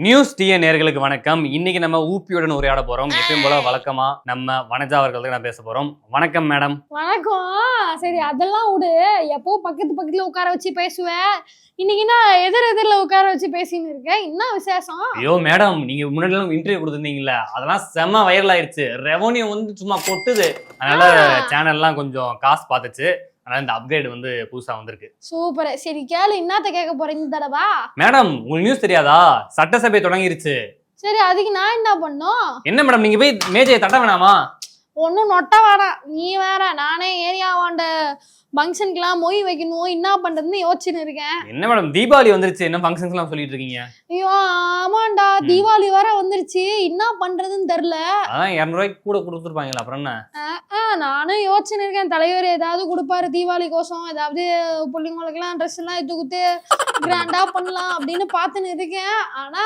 News TN நேயர்களுக்கு வணக்கம். இன்னைக்கு நம்ம ஊப்பியுடன் உரையாட போறோம். எப்பயும் போல வழக்கமா நம்ம வனஜா அவர்கள் தான் பேச போறோம். வணக்கம் மேடம். வணக்கம். சரி அதெல்லாம் விடு, எப்போ பக்கத்துல உட்கார வச்சு பேசுவேன். இன்னைக்கு நான் எதிரில உட்கார வச்சு பேசின்னு இருக்கேன். என்ன விசேஷம்? ஐயோ மேடம், நீங்க முன்னாடி எல்லாம் இன்டர்வியூ கொடுத்துருந்தீங்கல்ல, அதெல்லாம் செம்ம வைரல் ஆயிடுச்சு. ரெவன்யூ வந்து சும்மா கொட்டுது. அதனால சேனல்லாம் கொஞ்சம் காசு பார்த்துச்சு. அதனால இந்த அப்கிரேட் வந்து புதுசா வந்திருக்கு. சூப்பர். சரி கேளு, என்னத்த கேட்க போறீங்க இந்த தடவை? மேடம், உங்களுக்கு நியூஸ் தெரியாதா? சட்டசபை தொடங்கிருச்சு. சரி அதுக்கு நான் என்ன பண்ணும்? என்ன மேடம், நீங்க போய் மேஜையை தட்ட வேணாமா? ஒன்னும் நொட்ட வேணாம். நீ வேற, நானே ஏரியாவாண்ட ஃபங்க்ஷனுக்குலாம் மொய் வைக்கணும், என்ன பண்றதுன்னு யோசிச்சுன்னு இருக்கேன். என்ன மேடம், தீபாவளி வந்துருச்சு, என்ன ஃபங்க்ஷன்ஸ் எல்லாம் சொல்லிட்டு இருக்கீங்க? ஐயோ ஆமாண்டா, தீபாவளி வேற வந்துருச்சு, என்ன பண்றதுன்னு தெரியல. அதான் 200 ரூபாய்க்கு கூட கொடுத்துருப்பாங்களா, அப்புறம் என்ன? நானும் யோசிச்சுன்னு இருக்கேன். தலைவர் ஏதாவது கொடுப்பாரு தீபாவளி கோசம், ஏதாவது பிள்ளைங்களுக்கெல்லாம் ட்ரெஸ் எல்லாம் எடுத்து கொடுத்து கிராண்டா பண்ணலாம் அப்படின்னு பார்த்துன்னு இருக்கேன். ஆனா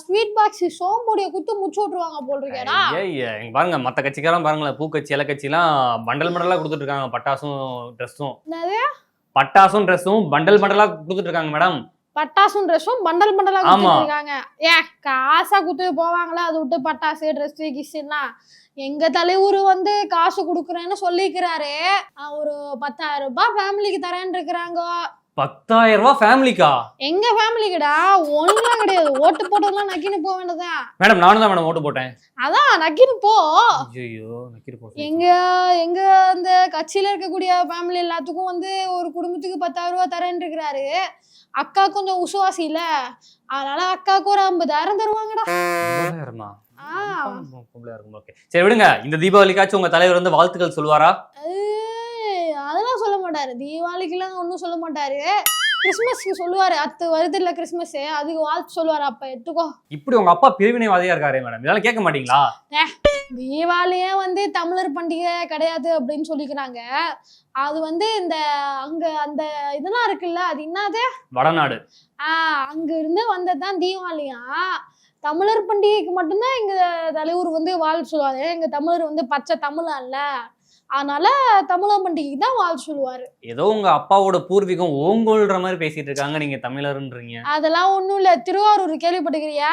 ஸ்வீட் பாக்ஸ் சோம்பொடியை குத்து முச்சு விட்டுருவாங்க போல் இருக்கேடா. இங்க பாருங்க, மத்த கட்சிக்காரன் பாருங்களேன், பூக்கட்சி இலக்கட்சி எல்லாம் பண்டல் பண்டலா கொடுத்துட்டு இருக்காங்க. பட்டாசும் ட்ரெஸ்ஸும் பண்டல் பண்டலா கொடுத்துட்டு இருக்காங்க மேடம். பட்டாசும் ட்ரெஸ்ஸும் பண்டல் பண்டலா கொடுத்துட்டு இருக்காங்க. காசா குத்து போவாங்களா? அது விட்டு பட்டாசு ட்ரெஸ் கிஸ்னா. எங்க தலைவர் வந்து காசு கொடுக்குறேன்னு சொல்லிக்கிறாரு. ஒரு 10,000 ரூபாய் ஃபேமிலிக்கு தரேன்னு இருக்கிறாங்க. 10,000 ரூபாய் ஃபேமிலிக்கா? எங்க ஃபேமிலிக்குடா, ஒண்ணுலாம் கிடையாது. ஓட்டு போட்டதெல்லாம் நக்கின்னு போக வேண்டியதான். மேடம், நானும் தான் மேடம் ஓட்டு போட்டேன். அதான் நக்கின்னு போ. ஐயோ, நக்கிட்டு போ. எங்க அந்த கட்சியில இருக்கக்கூடிய ஃபேமிலி எல்லாத்துக்கும் வந்து ஒரு குடும்பத்துக்கு 10,000 ரூபாய் தரேன்னு இருக்கிறாரு. அக்கா கொஞ்சம் உசுவாசி இல்ல, அதனால அக்காவுக்கு ஒரு 50,000 தருவாங்கடா. சரி விடுங்க, இந்த தீபாவளிக்காச்சும் உங்க தலைவர் வந்து வாழ்த்துக்கள் சொல்லுவாரா? அதெல்லாம் சொல்ல மாட்டாரு. தீபாவளிக்கெல்லாம் ஒன்றும் சொல்ல மாட்டாரு. கிறிஸ்மஸ்க்கு சொல்லுவாரு. வருது இல்ல கிறிஸ்மஸ், அதுக்கு வாழ்த்து சொல்லுவாரு. அப்ப எடுத்துக்கோ. இப்படி உங்க அப்பா பிரிவினைவாதியா இருக்காரு மேடம், இதெல்லாம் கேட்க மாட்டீங்களா? தீபாவளியே வந்து தமிழர் பண்டிகை கிடையாது அப்படின்னு சொல்லிக்கிறாங்க. அது வந்து இந்த அங்க அந்த இதெல்லாம் இருக்குல்ல, அது என்னது, வடநாடு. அங்க இருந்து வந்ததுதான் தீபாவளியா. தமிழர் பண்டிகைக்கு மட்டும்தான் எங்க தலைவர் வந்து வாழ்த்து சொல்லுவாரு. எங்க தமிழர் வந்து பச்சை தமிழா இல்ல, அதனால தமிழர் பண்டிகைக்கு தான் வாழ்த்து சொல்லுவாரு. ஏதோ உங்க அப்பாவோட பூர்வீகம் ஓங்கோல்ற மாதிரி பேசிட்டு இருக்காங்க, நீங்க தமிழர்ன்றீங்க. அதெல்லாம் ஒண்ணும் இல்ல. திருவாரூர் கேள்விப்பட்டுக்கிறியா?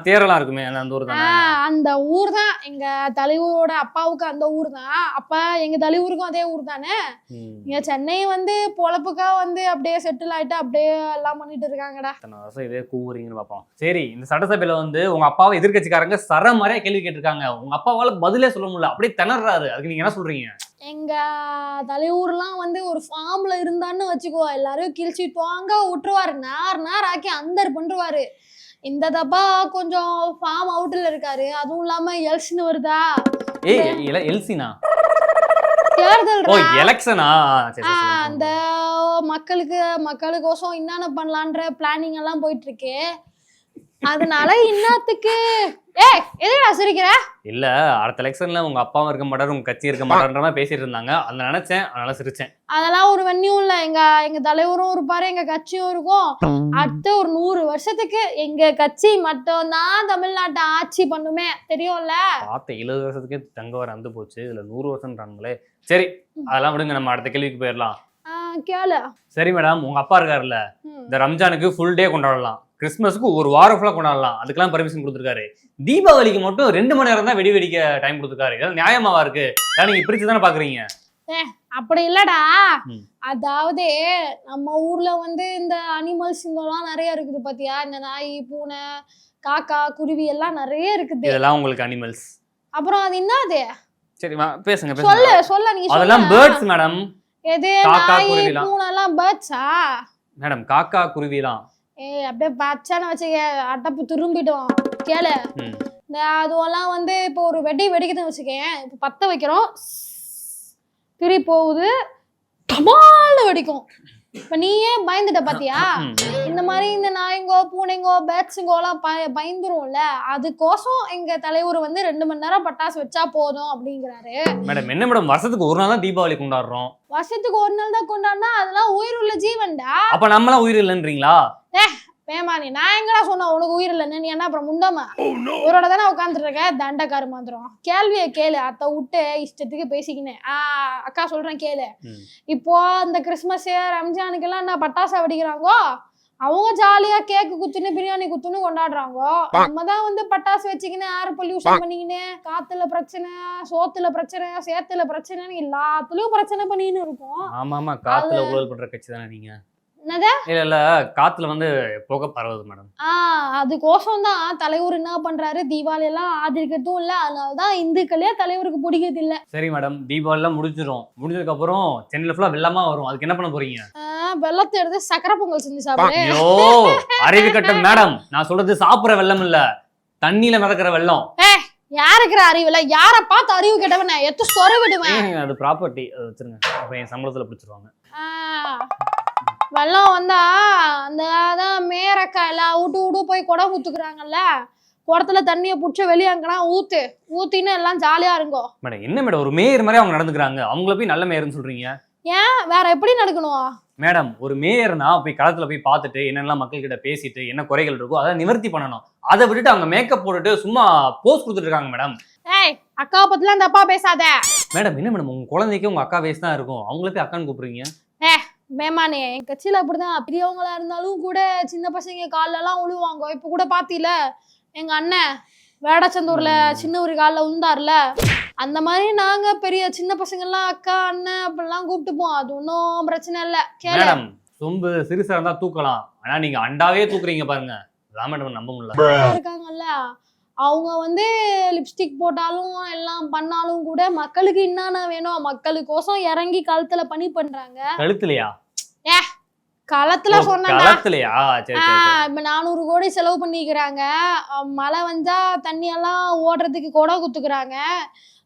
தேரெல்லாம் இருக்குமே, அந்த ஊர் தான். அந்த ஊர் தான் எங்க தலைவரோட அப்பாவுக்கு. அந்த ஊர் தான். அப்ப எங்க தலைவருக்கும் அதே ஊர் தானே. இங்க சென்னை வந்து பொழப்புக்கா வந்து அப்படியே செட்டில் ஆயிட்டு அப்படியே எல்லாம் பண்ணிட்டு இருக்காங்கடா. இதே கூவுறீங்கன்னு பாப்போம். சரி, இந்த சட்டசபையில வந்து உங்க அப்பாவை எதிர்கட்சிக்காரங்க சரமாரியா கேள்வி கேட்டிருக்காங்க. உங்க அப்பாவால பதிலே சொல்ல முடியல, அப்படியே திணறாரு. அதுக்கு நீங்க என்ன சொல்றீங்க? எங்க தலைவர்லாம் வந்து ஒரு ஃபார்ம்ல இருந்தான்னு வச்சுக்கோ, எல்லாரும் கிழிச்சிட்டு வாங்க விட்டுருவாரு. நேர் ஆக்கி அந்தர் பண்ணுவாரு. இந்த தப்பா கொஞ்சம் ஃபார்ம் அவுட்ல இருக்காரு. அதுவும் இல்லாம எலெக்ஷன் வருதா? எல்சினா தேர்தல் எலெக்ஷனா? அந்த மக்களுக்கோசம் என்னென்ன பண்ணலான்ற பிளானிங் எல்லாம் போயிட்டு இருக்கு. அதனால இன்னத்துக்கு எதுடா சிரிக்கிற? இல்ல, அடுத்த எலெக்ஷன்ல உங்க அப்பாவும் இருக்க மாட்டாரு, உங்க கட்சி இருக்க மாட்டாருன்ற மாதிரி பேசிட்டு இருந்தாங்க. அதை நினைச்சேன், அதனால சிரிச்சேன். அதெல்லாம் ஒரு வெண்ணியும் இல்ல. எங்க தலைவரும் இருப்பாரு, எங்க கட்சியும் இருக்கும். அடுத்த ஒரு 100 வருஷத்துக்கு எங்க கட்சி மட்டும்தான் தமிழ்நாட்டை ஆட்சி பண்ணுமே, தெரியும்ல. பார்த்த 70 வருஷத்துக்கே தங்க வர வந்து போச்சு, இதுல 100 வருஷம்ன்றாங்களே. சரி அதெல்லாம் விடுங்க, நம்ம அடுத்த கேள்விக்கு போயிடலாம். கேளு. சரி மேடம், உங்க அப்பா இருக்காருல்ல, இந்த ரம்ஜானுக்கு ஃபுல் டே கொண்டாடலாம், கிறிஸ்மஸ்க்கு ஒரு வாரம் ஃபுல்லா கொண்டாடலாம், அதுக்கெல்லாம் பர்மிஷன் கொடுத்துருக்காரு. தீபாவளிக்கு மட்டும் 2 மணி நேரம் தான் வெடி வெடிக்க டைம் கொடுத்துருக்காரு. இதெல்லாம் நியாயமாவா இருக்கு? நீங்க பிரிச்சு தானே பாக்குறீங்க? அப்படி இல்லடா. அதாவது நம்ம ஊர்ல வந்து இந்த அனிமல்ஸ் எல்லாம் நிறைய இருக்குது பாத்தியா. இந்த நாய், பூனை, காக்கா, குருவி எல்லாம் நிறைய இருக்குது. இதெல்லாம் உங்களுக்கு அனிமல்ஸ். அப்புறம் அது என்னது? சரி பேசுங்க. சொல்ல நீ. அதெல்லாம் பேர்ட்ஸ் மேடம். எது? நாய், பூனை எல்லாம் பேர்ட்ஸா மேடம்? காக்கா குருவிலாம் அப்படியே பச்சான்னு வச்சுக்க, அட்டப்பு திரும்பிட்டோம். கேளு. அதுவெல்லாம் வந்து இப்போ ஒரு வெடி வெடிக்குதுன்னு வச்சுக்கேன். இப்போ பத்த வைக்கிறோம், திரி போகுது, டமால்னு வெடிக்கும். இப்ப நீயே பயந்துட்ட பாத்தியா? இந்த மாதிரி இந்த நாய்ங்கோ, பூனைங்கோ, பேட்ஸுங்கோ எல்லாம் பயந்துரும்ல. அதுக்கோசம் எங்க தலைவர் வந்து 2 மணி நேரம் பட்டாசு வச்சா போதும் அப்படிங்கிறாரு. மேடம் என்ன மேடம், வருஷத்துக்கு ஒரு நாள் தான் தீபாவளி கொண்டாடுறோம். வருஷத்துக்கு ஒரு நாள் தான் கொண்டாடினா அதெல்லாம் உயிர் உள்ள ஜீவன்டா. அப்ப நம்மளாம் உயிர் இல்லைன்றீங்களா? பேமானி, நான் எங்கடா சொன்ன உனக்கு உயிர் இல்லைன்னு? நீ என்ன அப்புறம் முண்டாம உயிரோட தானே உட்காந்துட்டு இருக்க, தண்டக்காரு மாத்திரம். கேள்வியை கேளு, அத்தை விட்டு இஷ்டத்துக்கு பேசிக்கினேன். அக்கா சொல்றேன் கேளு. இப்போ அந்த கிறிஸ்மஸ் ரம்ஜானுக்கு எல்லாம் என்ன பட்டாசா வெடிக்கிறாங்கோ, அவங்க ஜாலியா கேக்கு குத்துன்னு பிரியாணி குத்துன்னு கொண்டாடுறாங்க. நம்ம தான் வந்து பட்டாசு வச்சுக்கின்னு ஏர் பொல்யூஷன் பண்ணிக்கின்னு காத்துல பிரச்சனை, சோத்துல பிரச்சனை, சேத்துல பிரச்சனைன்னு எல்லாத்துலயும் பிரச்சனை பண்ணின்னு இருக்கோம். ஆமா காத்துல ஊழல் பண்ற கட்சி தானே நீங்க? என்னது? இல்ல காத்துல வந்து புகை பரவுது மேடம். அதுக்கோசம் தான் தலைவர் என்ன பண்றாரு, தீபாவளி எல்லாம் ஆதரிக்கிறதும் இல்ல, அதனாலதான் இந்துக்களே தலைவருக்கு பிடிக்கிறது இல்ல. சரி மேடம், தீபாவளி எல்லாம் முடிஞ்சதுக்கு அப்புறம் சென்னையில ஃபுல்லா வெள்ளமா வரும், அதுக்கு என்ன பண்ண போறீங்க? வெள்ளத்தை எடுத்து சக்கரை பொங்கல் செஞ்சு சாப்பிடு. ஐயோ அறிவு கட்டம் மேடம், நான் சொல்றது சாப்பிடுற வெள்ளம் இல்ல, தண்ணியில மிதக்கிற வெள்ளம். யாருக்கிற அறிவுல? யார பார்த்து அறிவு கேட்டவன எத்து சொர விடுவேன். அது ப்ராப்பர்ட்டி, அது வச்சிருங்க, அப்ப என் சம்பளத்துல பிடிச்சிருவாங்க. வெள்ளம் வந்தா அந்த அதான் மேரக்கா எல்லாம் விட்டு போய் குடம் ஊத்துக்குறாங்கல்ல, குடத்துல தண்ணியை புடிச்சு வெளியாங்கன்னா ஊத்தின்னு எல்லாம் ஜாலியா இருங்கோ. மேடம் என்ன மேடம் ஒரு மேயர் மாதிரி அவங்க நடந்துக்கிறாங்க, அவங்கள போய் நல்ல மேயர்னு சொல்றீங்க? ஏன் வேற எப்படி நடக்கணும் மேடம்? ஒரு மேயர்னா போய் களத்துல போய் பார்த்துட்டு என்னெல்லாம் மக்கள் கிட்ட பேசிட்டு என்ன குறைகள் இருக்கோ அதை நிவர்த்தி பண்ணணும். அதை விட்டுட்டு அவங்க மேக்கப் போட்டுட்டு சும்மா போஸ்ட் கொடுத்துட்டு இருக்காங்க மேடம். அக்கா பத்திலாம் அந்த அப்பா பேசாத மேடம். என்ன மேடம் உங்க குழந்தைக்கு உங்க அக்கா வயசு தான் இருக்கும், அவங்கள போய் அக்கான்னு கூப்பிடுறீங்க? மேமானே, என் கட்சியில அப்படிதான், பெரியவங்களா இருந்தாலும் கூட சின்ன பசங்க கால்ல எல்லாம் உழுவாங்க. இப்ப கூட பாத்தீல எங்க அண்ணன் வேடச்சந்தூர்ல சின்ன ஒரு காலில் உழுந்தார்ல, அந்த மாதிரி நாங்க பெரிய சின்ன பசங்க எல்லாம் அக்கா அண்ணன் அப்படிலாம் கூப்பிட்டுப்போம். அது ஒன்றும் பிரச்சனை இல்லை. மேடம் சொம்பு சிறுசா இருந்தா தூக்கலாம், ஆனா நீங்க அண்டாவே தூக்குறீங்க பாருங்க, அதான் மேடம் நம்ப முடியல. இருக்காங்கல்ல அவங்க வந்து லிப்ஸ்டிக் போட்டாலும் எல்லாம் பண்ணாலும் கூட மக்களுக்கு என்னென்ன வேணும் மக்களுக்கோசம் இறங்கி கழுத்துல பணி பண்றாங்க. கழுத்துலயா? களத்துல சொன்னா இப்ப 400 கோடி செலவு பண்ணிக்கிறாங்க. மழை வந்தா தண்ணி எல்லாம் ஓடுறதுக்கு கொடை குத்துக்கிறாங்க.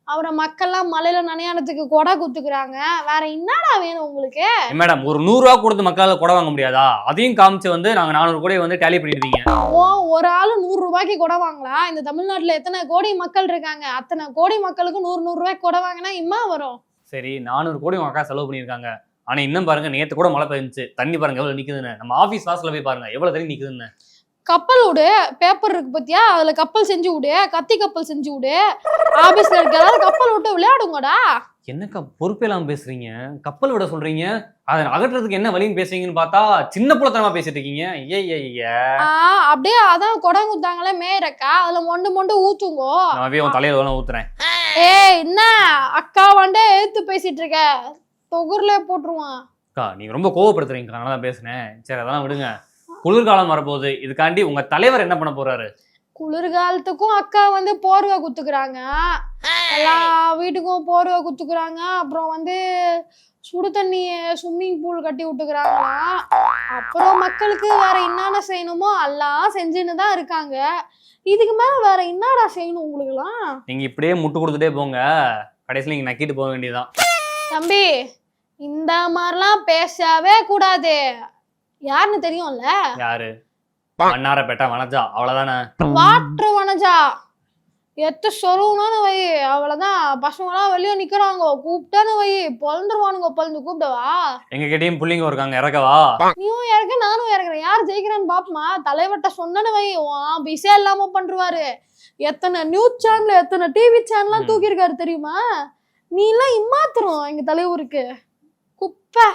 அவரை மக்கள்லாம் மலையில நனையானதுக்கு கொடை குத்துக்கிறாங்க. வேற என்னடா வேணும் உங்களுக்கு? மேடம் ஒரு 100 ரூபா கொடுத்து மக்களால கொடை வாங்க முடியாதா? அதையும் காமிச்சு வந்து நாங்க 400 கோடி வந்து டேலி பண்ணிடுவீங்க. ஒரு ஆளு 100 ரூபாய்க்கு கொடை வாங்கலாம்? இந்த தமிழ்நாட்டுல எத்தனை கோடி மக்கள் இருக்காங்க, அத்தனை கோடி மக்களுக்கு 100 ரூபாய்க்கு கொடை வாங்கினா இம்மா வரும். சரி 400 கோடி உங்க அக்கா செலவு பண்ணிருக்காங்க, ஆனா இன்னும் பாருங்க நேத்து கூட மழை பெய்ஞ்சிச்சு, தண்ணி பாருங்க எவ்வளவு நிக்குதுன்னு. நம்ம ஆபீஸ் வாசல்ல போய் பாருங்க எவ்வளவு தண்ணி நிக்குதுன்னு. கப்பல் விடு, பேப்பர் இருக்கு பத்தியா, அதுல கப்பல் செஞ்சு விடு, கத்தி கப்பல் செஞ்சு விடு. ஆபீஸ்ல இருக்க எல்லாரும் கப்பல் விட்டு விளையாடுங்கடா. என்னக்கா பொறுப்பெல்லாம் பேசுறீங்க? கப்பல் விட சொல்றீங்க, அதை அகற்றுறதுக்கு என்ன வழின்னு பேசுறீங்கன்னு பார்த்தா சின்ன புள்ளத்தனமா பேசிட்டு இருக்கீங்க. அப்படியே அதான் குடம் குத்தாங்களே மேயரக்கா, அதுல மொண்டு ஊத்துங்கோ. நான் உன் தலையில வேணா ஊத்துறேன். என்ன அக்கா வாண்டே எடுத்து பேசிட்டு இருக்க, தொகுர்ல போட்டுருவான். அக்கா நீங்க ரொம்ப கோவப்படுத்துறீங்க, அதனால தான் பேசுனேன். சரி அதெல்லாம் விடுங்க, குளிர்காலம் வரப்போகுது, இதுக்காண்டி உங்க தலைவர் என்ன பண்ண போறாரு? குளிர்காலத்துக்கும் அக்கா வந்து போர்வை குத்துக்கிறாங்க, எல்லா வீட்டுக்கும் போர்வை குத்துக்கிறாங்க. அப்புறம் வந்து சுடு தண்ணி ஸ்விம்மிங் பூல் கட்டி விட்டுக்கிறாங்களா. அப்புறம் மக்களுக்கு வேற என்னென்ன செய்யணுமோ எல்லாம் செஞ்சுன்னு தான் இருக்காங்க. இதுக்கு மேல வேற என்னடா செய்யணும் உங்களுக்கு எல்லாம்? நீங்க இப்படியே முட்டு கொடுத்துட்டே போங்க, கடைசியில நீங்க நக்கிட்டு போக வேண்டியதுதான். தம்பி இந்த மாதிரிலாம் பேசவே கூடாது. யாருன்னு தெரியும்ல? யாரு? வண்ணாரப்பேட்டை வனஜா, அவ்வளவுதானே? வாட்டர் வனஜா எத்த சொல்லுவானு வை, அவ்வளவுதான். பசங்க எல்லாம் வெளியே நிக்கிறாங்க, கூப்பிட்டானு வை பொழந்துருவானுங்க. பொழந்து கூப்பிட்டவா? எங்க கிட்டயும் புள்ளிங்க இருக்காங்க, இறக்கவா? நீயும் இறக்க நானும் இறக்குறேன், யார் ஜெயிக்கிறான்னு பாப்பமா. தலைவர்கிட்ட சொன்னு வை, பிஸியா இல்லாம பண்றாரு. எத்தனை நியூஸ் சேனல் எத்தனை டிவி சேனல்லாம் தூக்கி இருக்காரு தெரியுமா? நீ எல்லாம் இம்மாத்திரம் எங்க தலைவருக்கு குப்பை.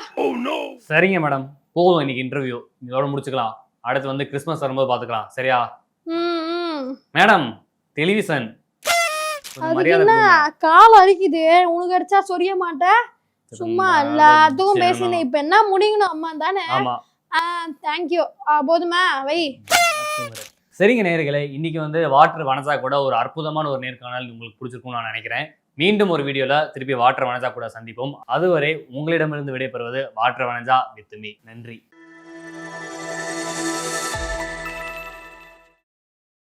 சரிங்க மேடம், போதும் இன்னைக்கு இன்டர்வியூ இதோட முடிச்சுக்கலாம். அடுத்து வந்து கிறிஸ்மஸ் வரும்போது பாத்துக்கலாம், சரியா? மேடம் டெலிவிஷன் கால் அரிக்குது, உனக்கு அடிச்சா சொரிய மாட்டேன். சும்மா எல்லாத்துக்கும் பேசினேன், இப்ப என்ன முடிக்கணும் அம்மா தானே? தேங்க்யூ, போதுமா வை. சரிங்க நேயர்களே, இன்னைக்கு வந்து வாட்டர் வனஜா கூட ஒரு அற்புதமான ஒரு நேர்காணல் உங்களுக்கு பிடிச்சிருக்கும்னு நான் நினைக்கிறேன். மீண்டும் ஒரு வீடியோல திருப்பி வாட்டர் வனஜா கூட சந்திப்போம். அதுவரை உங்களிடமிருந்து விடைபெறுவது வாட்டர் வனஜா வித் மீ. நன்றி.